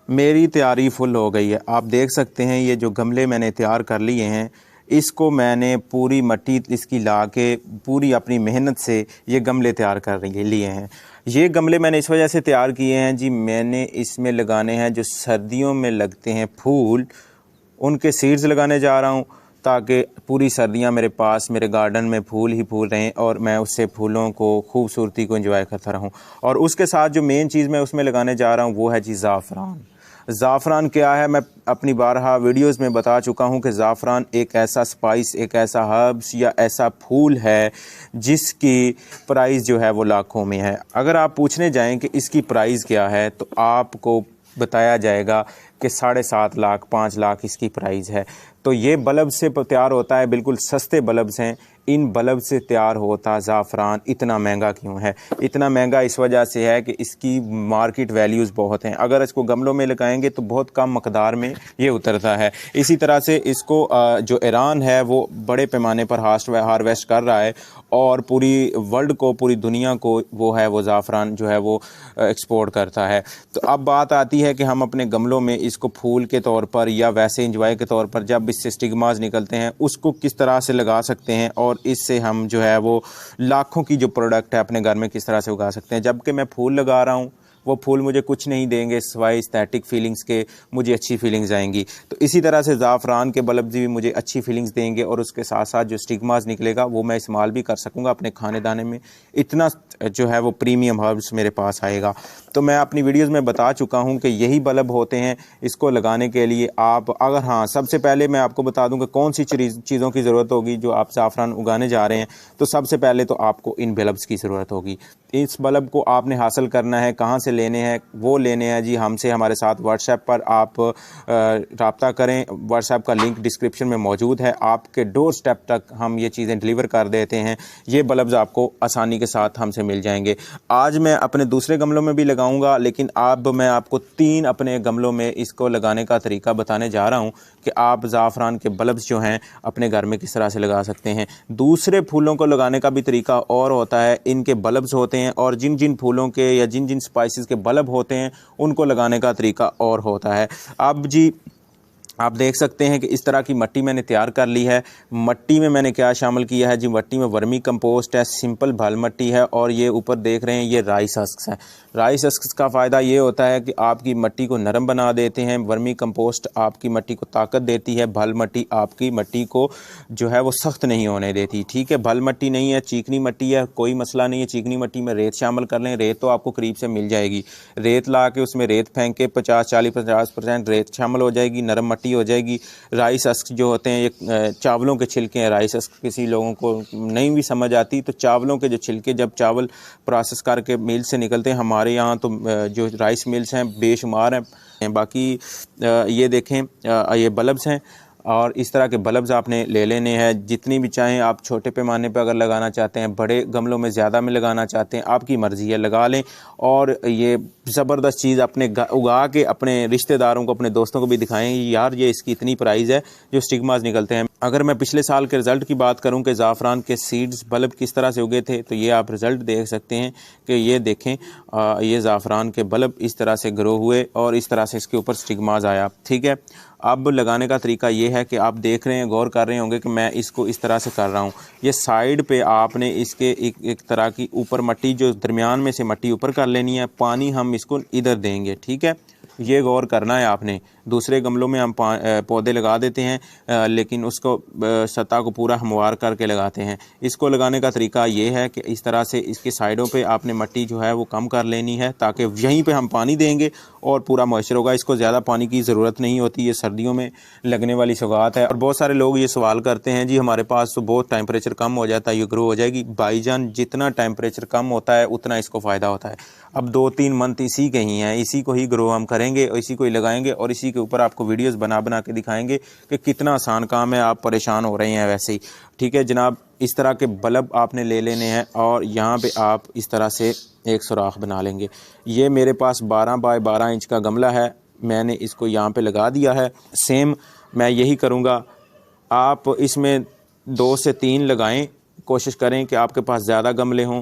मेरी तैयारी फुल हो गई है। आप देख सकते हैं ये जो गमले मैंने तैयार कर लिए हैं, इसको मैंने पूरी मट्टी इसकी ला के पूरी अपनी मेहनत से ये गमले तैयार कर लिए हैं। ये गमले मैंने इस वजह से तैयार किए हैं जी, मैंने इसमें लगाने हैं जो सर्दियों में लगते हैं फूल, उनके सीड्स लगाने जा रहा हूँ ताकि पूरी सर्दियाँ मेरे पास मेरे गार्डन में फूल ही फूल रहें और मैं उससे फूलों को खूबसूरती को एंजॉय करता रहूँ। और उसके साथ जो मेन चीज़ मैं उसमें लगाने जा रहा हूँ वो है जी ज़ाफ़रान। ज़ाफ़रान क्या है, मैं अपनी बारहा वीडियोज़ में बता चुका हूँ कि ज़ाफ़रान एक ऐसा स्पाइस, एक ऐसा हर्ब्स या ऐसा फूल है जिसकी प्राइस जो है वो लाखों में है। अगर आप पूछने जाएं कि इसकी प्राइस क्या है तो आपको बताया जाएगा कि 7.5 लाख 5 लाख इसकी प्राइस है। तो ये बल्ब से तैयार होता है, बिल्कुल सस्ते बल्ब्स हैं। इन बल्ब से तैयार होता ज़ाफ़रान इतना महंगा क्यों है? इतना महंगा इस वजह से है कि इसकी मार्केट वैल्यूज़ बहुत हैं। अगर इसको गमलों में लगाएंगे तो बहुत कम मकदार में ये उतरता है। इसी तरह से इसको जो ईरान है वो बड़े पैमाने पर हार्वेस्ट कर रहा है और पूरी वर्ल्ड को, पूरी दुनिया को वो ज़ाफ़रान जो है वो एक्सपोर्ट करता है। तो अब बात आती है कि हम अपने गमलों में इसको फूल के तौर पर या वैसे इंजॉय के तौर पर जब इससे स्टिग्मास निकलते हैं उसको किस तरह से लगा सकते हैं और इससे हम जो है वो लाखों की जो प्रोडक्ट है अपने घर में किस तरह से उगा सकते हैं। जबकि मैं फूल लगा रहा हूँ, वो फूल मुझे कुछ नहीं देंगे सिवाय एस्थेटिक फीलिंग्स के, मुझे अच्छी फीलिंग्स आएंगी। तो इसी तरह से ज़ाफ़रान के बल्ब भी मुझे अच्छी फीलिंग्स देंगे और उसके साथ साथ जो स्टिग्मास निकलेगा वो मैं इस्तेमाल भी कर सकूँगा अपने खाने दाने में। इतना जो है वो प्रीमियम हर्ब्स मेरे पास आएगा। तो मैं अपनी वीडियोज़ में बता चुका हूँ कि यही बल्ब होते हैं। इसको लगाने के लिए आप अगर सबसे पहले मैं आपको बता दूँ कि कौन सी चीज़ों की ज़रूरत होगी जो आप ज़ाफ़रान उगाने जा रहे हैं। तो सबसे पहले तो आपको इन बल्ब्स की ज़रूरत होगी। इस बल्ब को आपने हासिल करना है, कहाँ से लेने हैं? वो लेने हैं जी हमसे, हमारे साथ व्हाट्सएप पर आप रब्ता करें। व्हाट्सएप का लिंक डिस्क्रिप्शन में मौजूद है। आपके डोर स्टेप तक हम ये चीज़ें डिलीवर कर देते हैं। ये बल्ब्स आपको आसानी के साथ हमसे मिल जाएंगे। आज मैं अपने दूसरे गमलों में भी लगाऊंगा, लेकिन अब मैं आपको 3 अपने गमलों में इसको लगाने का तरीका बताने जा रहा हूँ कि आप ज़ाफ़रान के बल्ब्स जो हैं अपने घर में किस तरह से लगा सकते हैं। दूसरे फूलों को लगाने का भी तरीका और होता है, इनके बल्ब्स होते हैं और जिन जिन फूलों के या जिन जिन स्पाइसेस के बल्ब होते हैं उनको लगाने का तरीका और होता है। अब जी आप देख सकते हैं कि इस तरह की मट्टी मैंने तैयार कर ली है। मट्टी में मैंने क्या शामिल किया है जी, मट्टी में वर्मी कंपोस्ट है, सिंपल भल मट्टी है और ये ऊपर देख रहे हैं ये राइस हस्क्स है। राइस हस्क्स का फ़ायदा ये होता है कि आपकी मट्टी को नरम बना देते हैं। वर्मी कंपोस्ट आपकी मट्टी को ताकत देती है, भल मट्टी आपकी मट्टी को जो है वो सख्त नहीं होने देती। ठीक है, भल मट्टी नहीं है, चिकनी मट्टी है, कोई मसला नहीं है। चिकनी मट्टी में रेत शामिल कर लें, रेत तो आपको करीब से मिल जाएगी। रेत ला के उसमें रेत फेंक के 50-40-50% रेत शामिल हो जाएगी, नरम मट्टी हो जाएगी। राइस हस्क जो होते हैं ये चावलों के छिलके हैं। राइस हस्क किसी लोगों को नहीं भी समझ आती, तो चावलों के जो छिलके जब चावल प्रोसेस करके मिल से निकलते हैं, हमारे यहाँ तो जो राइस मिल्स हैं बेशुमार हैं। बाकी ये देखें ये बल्ब्स हैं और इस तरह के बल्ब्स आपने ले लेने हैं। जितनी भी चाहें आप, छोटे पैमाने पर अगर लगाना चाहते हैं, बड़े गमलों में ज़्यादा में लगाना चाहते हैं, आपकी मर्ज़ी है, लगा लें। और ये ज़बरदस्त चीज़ अपने उगा के अपने रिश्तेदारों को, अपने दोस्तों को भी दिखाएं, यार ये इसकी इतनी प्राइस है जो स्टिग्मास निकलते हैं। अगर मैं पिछले साल के रिज़ल्ट की बात करूं कि ज़ाफ़रान के सीड्स बल्ब किस तरह से उगे थे, तो ये आप रिज़ल्ट देख सकते हैं कि ये देखें ये ज़ाफ़रान के बल्ब इस तरह से ग्रो हुए और इस तरह से इसके ऊपर स्टिग्मास आया। ठीक है, अब लगाने का तरीका ये है कि आप देख रहे हैं, गौर कर रहे होंगे कि मैं इसको इस तरह से कर रहा हूँ। ये साइड पे आपने इसके एक तरह की ऊपर मट्टी, जो दरमियान में से मट्टी ऊपर कर लेनी है, पानी हम इसको इधर देंगे। ठीक है, ये गौर करना है आपने। दूसरे गमलों में हम पौधे लगा देते हैं लेकिन उसको सतह को पूरा हमवार करके लगाते हैं। इसको लगाने का तरीका ये है कि इस तरह से इसके साइडों पे आपने मट्टी जो है वो कम कर लेनी है ताकि यहीं पे हम पानी देंगे और पूरा मॉइस्चर होगा। इसको ज़्यादा पानी की ज़रूरत नहीं होती, ये सर्दियों में लगने वाली सौगात है। और बहुत सारे लोग ये सवाल करते हैं जी हमारे पास तो बहुत टेम्परेचर कम हो जाता है, ये ग्रो हो जाएगी। भाईजान जितना टेम्परेचर कम होता है उतना इसको फ़ायदा होता है। अब 2-3 मंथ इसी के ही हैं, इसी को ही ग्रो हम करेंगे और इसी को ही लगाएंगे और इसी के ऊपर आपको वीडियोस बना बना के दिखाएंगे कि कितना आसान काम है। आप परेशान हो रहे हैं वैसे ही। ठीक है जनाब, इस तरह के बल्ब आपने ले लेने हैं और यहाँ पे आप इस तरह से एक सुराख बना लेंगे। ये मेरे पास 12 बाय 12 इंच का गमला है, मैंने इसको यहाँ पे लगा दिया है। सेम मैं यही करूँगा, आप इसमें 2 से 3 लगाएं। कोशिश करें कि आपके पास ज़्यादा गमले हों